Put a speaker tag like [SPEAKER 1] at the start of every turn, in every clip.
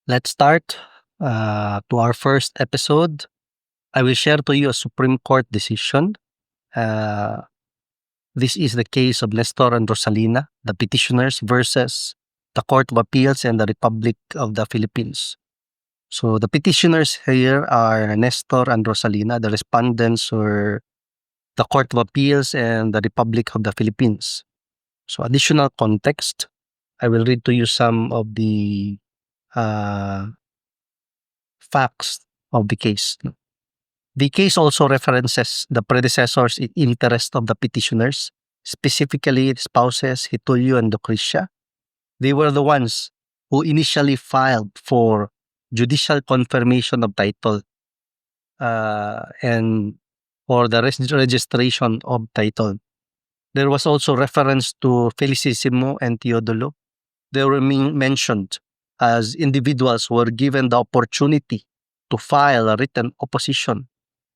[SPEAKER 1] Let's start to our first episode. I will share to you a Supreme Court decision. Uh, this is the case of Nestor and Rosalina, the petitioners versus the Court of Appeals and the Republic of the Philippines. So the petitioners here are Nestor and Rosalina. The respondents were the Court of Appeals and the Republic of the Philippines. So additional context, I will read to you some of the uh, facts of the case. The case also references the predecessors in interest of the petitioners, specifically the spouses Hitulio and Lucrecia. They were the ones who initially filed for judicial confirmation of title and for the registration of title. There was also reference to Felicissimo and Teodolo. They were mentioned as individuals who were given the opportunity to file a written opposition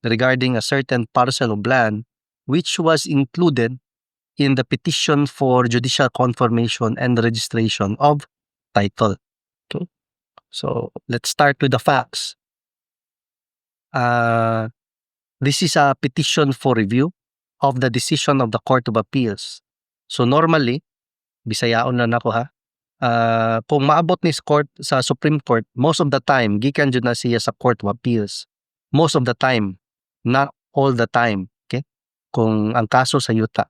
[SPEAKER 1] regarding a certain parcel of land which was included in the petition for judicial confirmation and registration of title. Okay. So let's start with the facts. This is a petition for review of the decision of the Court of Appeals. So normally, bisayaon lang ako ha, kung maabot ni sa Supreme Court, most of the time, gikan dyan na siya sa Court of Appeals. Most of the time, not all the time. Okay? Kung ang kaso sa yuta.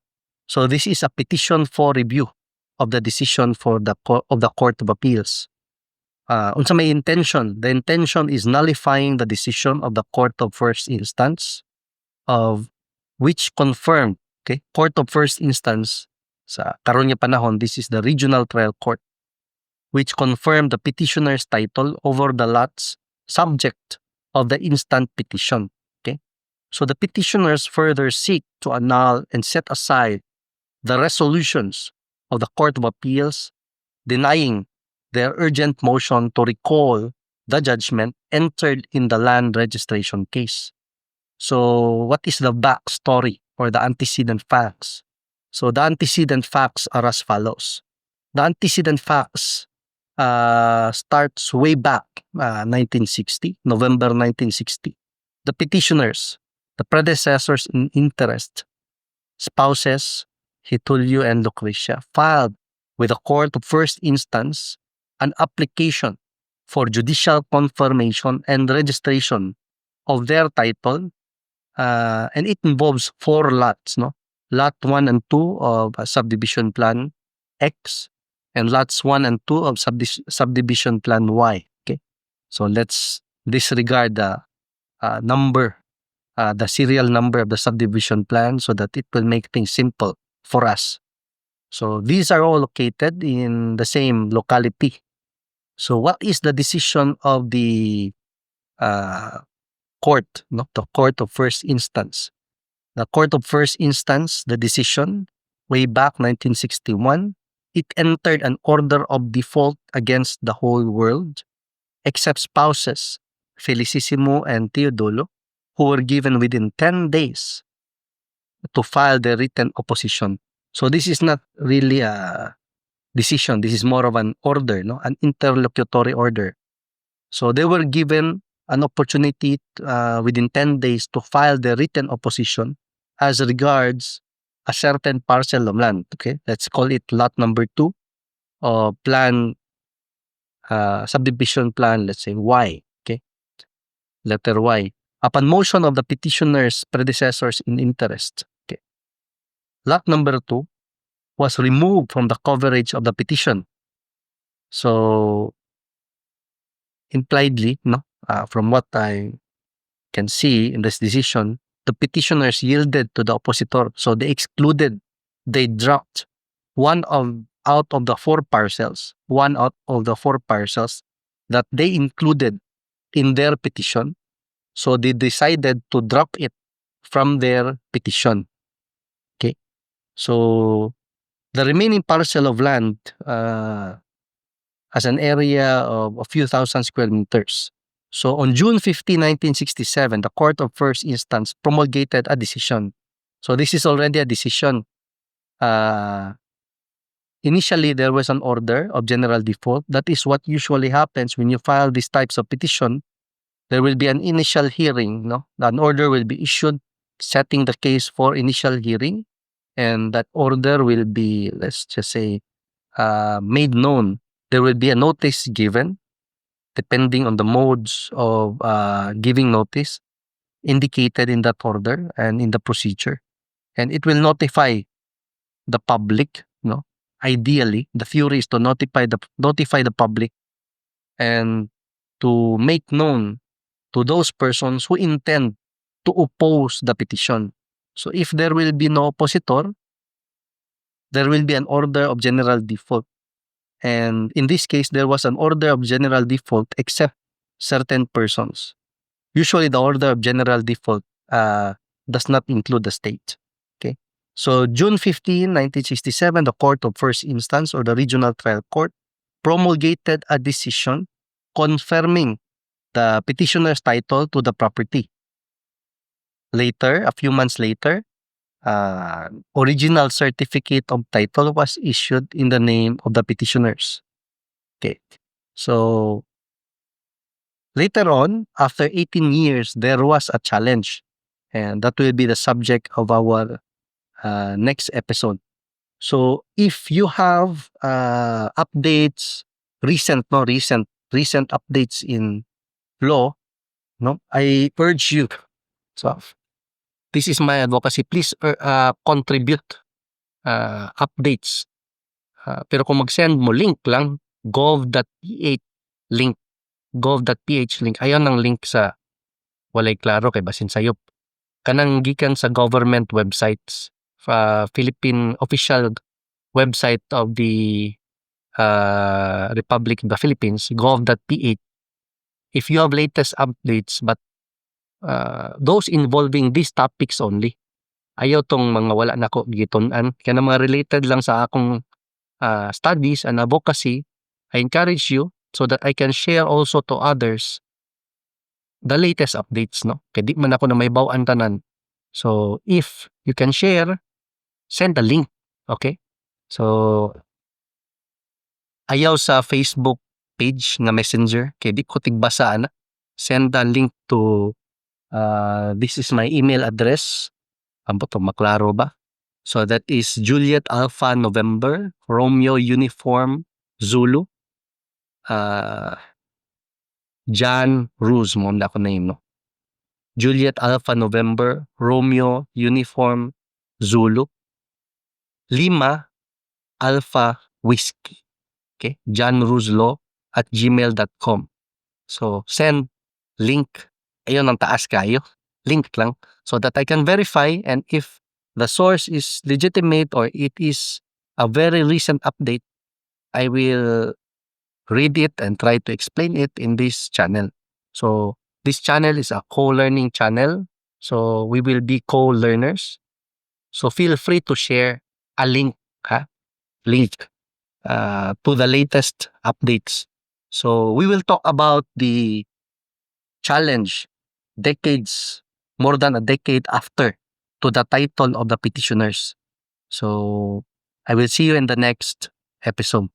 [SPEAKER 1] So this is a petition for review of the decision for of the Court of Appeals. Unsa may intention? The intention is nullifying the decision of the Court of First Instance of which confirmed, okay, Court of First Instance sa karon nga panahon, this is the Regional Trial Court, which confirmed the petitioner's title over the lots subject of the instant petition. Okay, so the petitioners further seek to annul and set aside the resolutions of the Court of Appeals denying their urgent motion to recall the judgment entered in the land registration case. So what is the backstory or the antecedent facts? So the antecedent facts are as follows. The antecedent facts starts way back 1960, November 1960. The petitioners, the predecessors in interest, spouses Hitulio and Lucrecia, filed with the Court of First Instance an application for judicial confirmation and registration of their title, and it involves 4 lots, no? Lot 1 and 2 of subdivision plan X and lots 1 and 2 of subdivision plan Y. Okay, so let's disregard the number, the serial number of the subdivision plan so that it will make things simple for us. So these are all located in the same locality. So what is the decision of the court, no? The Court of First Instance? The Court of First Instance, the decision, way back 1961, it entered an order of default against the whole world, except spouses, Felicissimo and Teodolo, who were given within 10 days to file their written opposition. So this is not really a decision. This is more of an order, no? An interlocutory order. So they were given an opportunity within 10 days to file their written opposition as regards a certain parcel of land. Okay, let's call it lot number 2 or plan, subdivision plan, let's say Y. Okay, letter Y. Upon motion of the petitioner's predecessors in interest, okay, lot number 2 was removed from the coverage of the petition. So impliedly, no, from what I can see in this decision, the petitioners yielded to the oppositor. So they excluded, they dropped out of the 4 parcels, one out of the 4 parcels that they included in their petition. So they decided to drop it from their petition. Okay, so the remaining parcel of land has an area of a few thousand square meters. So on June 15, 1967, the Court of First Instance promulgated a decision. So this is already a decision initially there was an order of general default. That is what usually happens when you file these types of petition. There will be an initial hearing, no? An order will be issued setting the case for initial hearing, and that order will be, let's just say, made known. There will be a notice given depending on the modes of giving notice indicated in that order and in the procedure. And it will notify the public, no? Ideally, the theory is to notify the public and to make known to those persons who intend to oppose the petition. So if there will be no oppositor, there will be an order of general default. And in this case, there was an order of general default except certain persons. Usually, the order of general default does not include the state. Okay. So June 15, 1967, the Court of First Instance or the Regional Trial Court promulgated a decision confirming the petitioner's title to the property. Later, a few months later, original certificate of title was issued in the name of the petitioners. Okay. So later on, after 18 years, there was a challenge, and that will be the subject of our next episode. So if you have updates, recent updates in law, no, I urge you. So this is my advocacy. Please contribute updates. Pero kung mag-send mo link lang, gov.ph link, gov.ph link. Ayaw ng link sa walay klaro kay basin sayop. Kanang gikan sa government websites, Philippine official website of the Republic of the Philippines, gov.ph. If you have latest updates, but those involving these topics only, ayaw tong mga wala na ko gitunan, kaya na mga related lang sa akong studies and advocacy, I encourage you so that I can share also to others the latest updates, no? Kaya di man ako na may bawan tanan. So, if you can share, send a link, okay? So, ayaw sa Facebook page nga messenger, kaya di ko tigbasa na. Send a link to, this is my email address. Ambo to, maklaro ba? So, that is Juliet Alpha November, Romeo Uniform Zulu, John Ruse mo na ako name, no? Juliet Alpha November, Romeo Uniform Zulu, Lima Alpha Whiskey. Okay? johnruslo@gmail.com. So, send link. Ayun ang taas kayo. Link lang. So that I can verify, and if the source is legitimate or it is a very recent update, I will read it and try to explain it in this channel. So, this channel is a co-learning channel. So, we will be co-learners. So, feel free to share a link, link to the latest updates. So, we will talk about the challenge more than a decade after to the title of the petitioners. So, I will see you in the next episode.